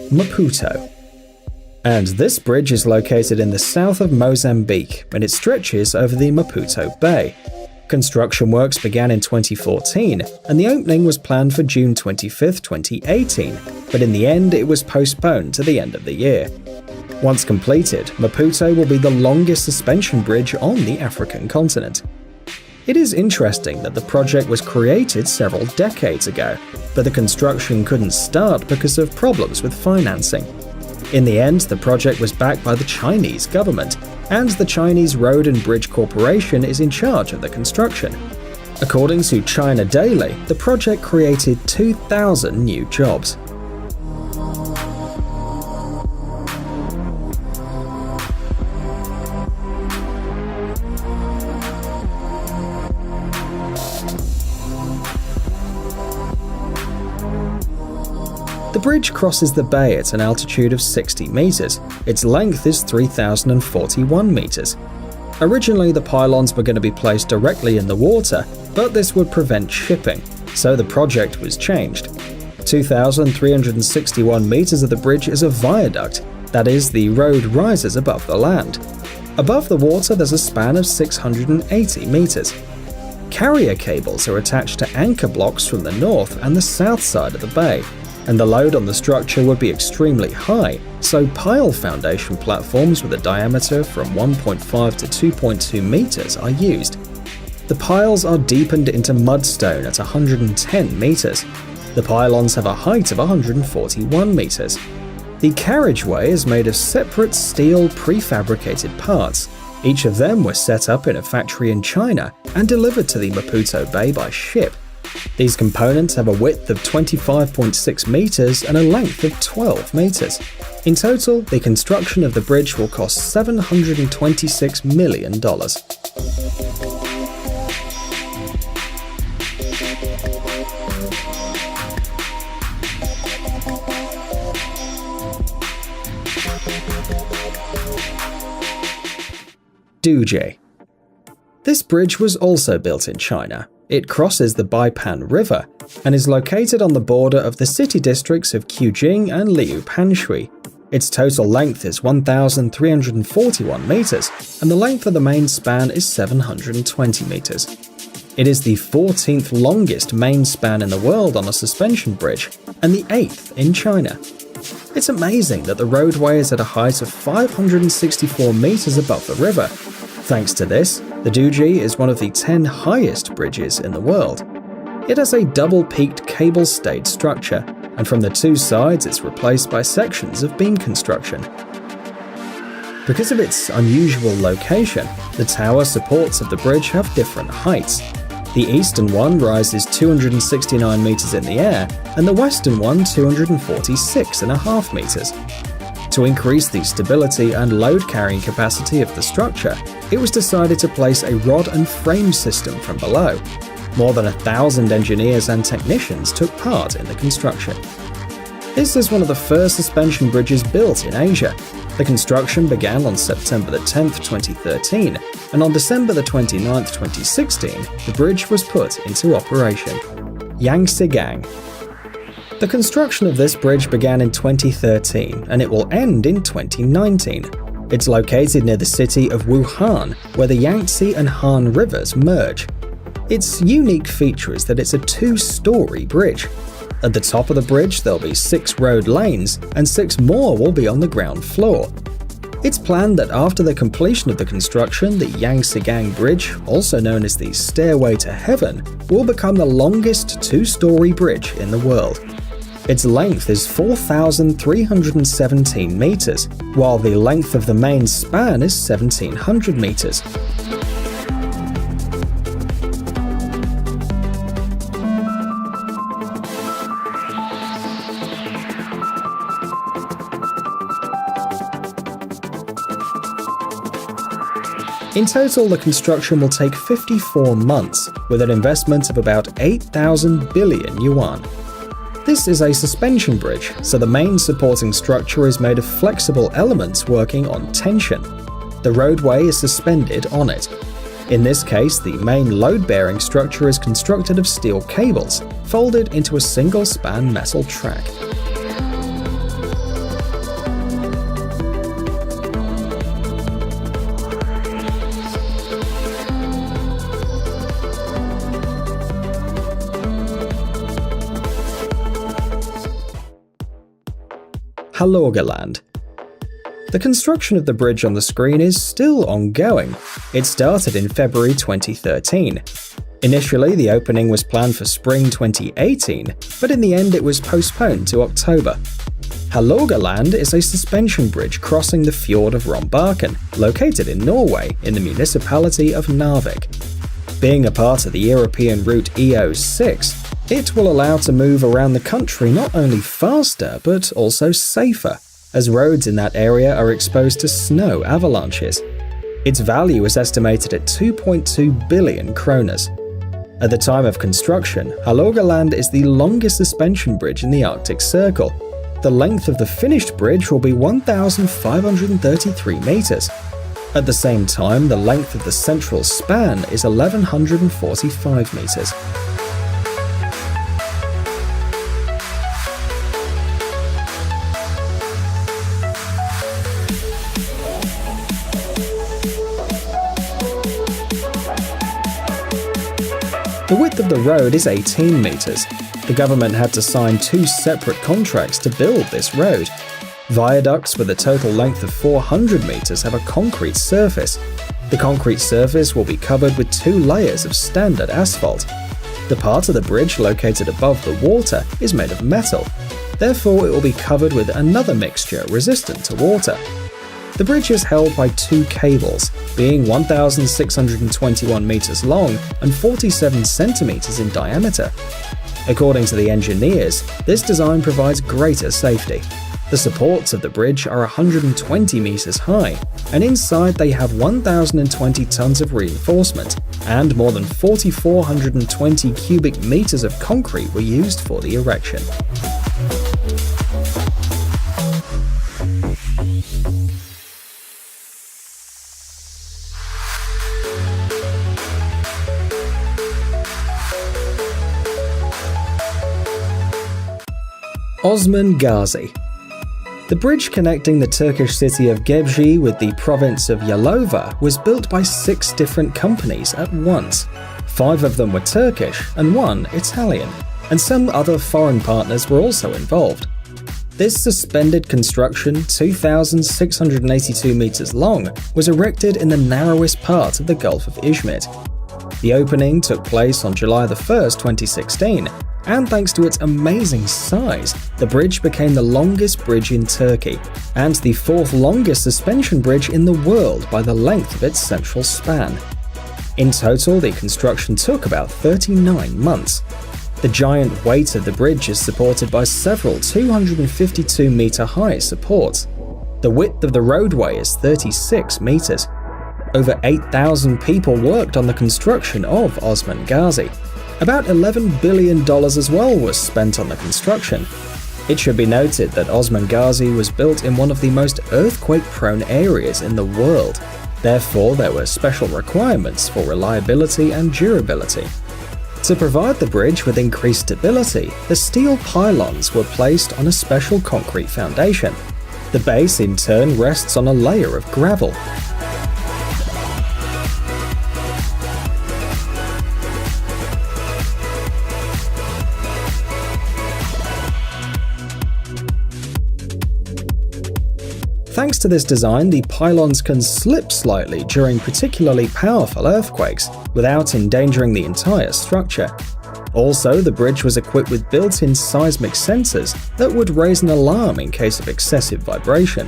Maputo. And this bridge is located in the south of Mozambique, and it stretches over the Maputo Bay. Construction works began in 2014, and the opening was planned for June 25, 2018, but in the end it was postponed to the end of the year. Once completed, Maputo will be the longest suspension bridge on the African continent. It is interesting that the project was created several decades ago, but the construction couldn't start because of problems with financing. In the end, the project was backed by the Chinese government, and the Chinese Road and Bridge Corporation is in charge of the construction. According to China Daily, the project created 2,000 new jobs. The bridge crosses the bay at an altitude of 60 meters. Its length is 3,041 meters. Originally, the pylons were going to be placed directly in the water, but this would prevent shipping, so the project was changed. 2,361 meters of the bridge is a viaduct, that is, the road rises above the land. Above the water, there's a span of 680 meters. Carrier cables are attached to anchor blocks from the north and the south side of the bay, and the load on the structure would be extremely high, so pile foundation platforms with a diameter from 1.5 to 2.2 meters are used. The piles are deepened into mudstone at 110 meters. The pylons have a height of 141 meters. The carriageway is made of separate steel prefabricated parts. Each of them were set up in a factory in China and delivered to the Maputo Bay by ship. These components have a width of 25.6 meters and a length of 12 meters. In total, the construction of the bridge will cost $726 million. Duje. This bridge was also built in China. It crosses the Baipan River and is located on the border of the city districts of Qujing and Liupanshui. Its total length is 1,341 meters, and the length of the main span is 720 meters. It is the 14th longest main span in the world on a suspension bridge, and the 8th in China. It's amazing that the roadway is at a height of 564 meters above the river. Thanks to this, the Duje is one of the 10 highest bridges in the world. It has a double-peaked cable-stayed structure, and from the two sides it's replaced by sections of beam construction. Because of its unusual location, the tower supports of the bridge have different heights. The eastern one rises 269 meters in the air, and the western one 246.5 meters. To increase the stability and load-carrying capacity of the structure, it was decided to place a rod and frame system from below. More than 1,000 engineers and technicians took part in the construction. This is one of the first suspension bridges built in Asia. The construction began on September 10, 2013, and on December 29, 2016, the bridge was put into operation. Yangtze-gang. The construction of this bridge began in 2013, and it will end in 2019. It's located near the city of Wuhan, where the Yangtze and Han rivers merge. Its unique feature is that it's a two-story bridge. At the top of the bridge, there'll be 6 road lanes, and 6 more will be on the ground floor. It's planned that after the completion of the construction, the Yangtze-gang Bridge, also known as the Stairway to Heaven, will become the longest two-story bridge in the world. Its length is 4,317 meters, while the length of the main span is 1,700 meters. In total, the construction will take 54 months, with an investment of about 8,000 billion yuan. This is a suspension bridge, so the main supporting structure is made of flexible elements working on tension. The roadway is suspended on it. In this case, the main load-bearing structure is constructed of steel cables, folded into a single-span metal track. Hålogaland. The construction of the bridge on the screen is still ongoing. It started in February 2013. Initially, the opening was planned for spring 2018, but in the end it was postponed to October. Hålogaland is a suspension bridge crossing the fjord of Rombaken, located in Norway in the municipality of Narvik. Being a part of the European route EO6, it will allow to move around the country not only faster but also safer, as roads in that area are exposed to snow avalanches. Its value is estimated at 2.2 billion kroners. At the time of construction, Hålogaland is the longest suspension bridge in the Arctic Circle. The length of the finished bridge will be 1,533 meters. At the same time, the length of the central span is 1,145 meters. The width of the road is 18 meters. The government had to sign 2 separate contracts to build this road. Viaducts with a total length of 400 meters have a concrete surface. The concrete surface will be covered with 2 layers of standard asphalt. The part of the bridge located above the water is made of metal. Therefore, it will be covered with another mixture resistant to water. The bridge is held by 2 cables, being 1,621 meters long and 47 centimeters in diameter. According to the engineers, this design provides greater safety. The supports of the bridge are 120 meters high, and inside they have 1,020 tons of reinforcement, and more than 4,420 cubic meters of concrete were used for the erection. Osman Gazi. The bridge connecting the Turkish city of Gebze with the province of Yalova was built by 6 different companies at once. 5 of them were Turkish and 1 Italian, and some other foreign partners were also involved. This suspended construction, 2,682 meters long, was erected in the narrowest part of the Gulf of Izmit. The opening took place on July 1, 2016, and thanks to its amazing size, the bridge became the longest bridge in Turkey, and the 4th longest suspension bridge in the world by the length of its central span. In total, the construction took about 39 months. The giant weight of the bridge is supported by several 252-meter-high supports. The width of the roadway is 36 meters. Over 8,000 people worked on the construction of Osman Gazi. About $11 billion as well was spent on the construction. It should be noted that Osman Gazi was built in one of the most earthquake-prone areas in the world. Therefore, there were special requirements for reliability and durability. To provide the bridge with increased stability, the steel pylons were placed on a special concrete foundation. The base in turn rests on a layer of gravel. Thanks to this design, the pylons can slip slightly during particularly powerful earthquakes, without endangering the entire structure. Also, the bridge was equipped with built-in seismic sensors that would raise an alarm in case of excessive vibration.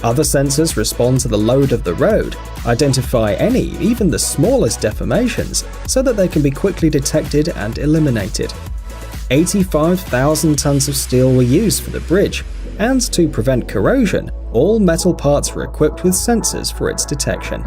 Other sensors respond to the load of the road, identify any, even the smallest deformations, so that they can be quickly detected and eliminated. 85,000 tons of steel were used for the bridge, and to prevent corrosion, all metal parts were equipped with sensors for its detection.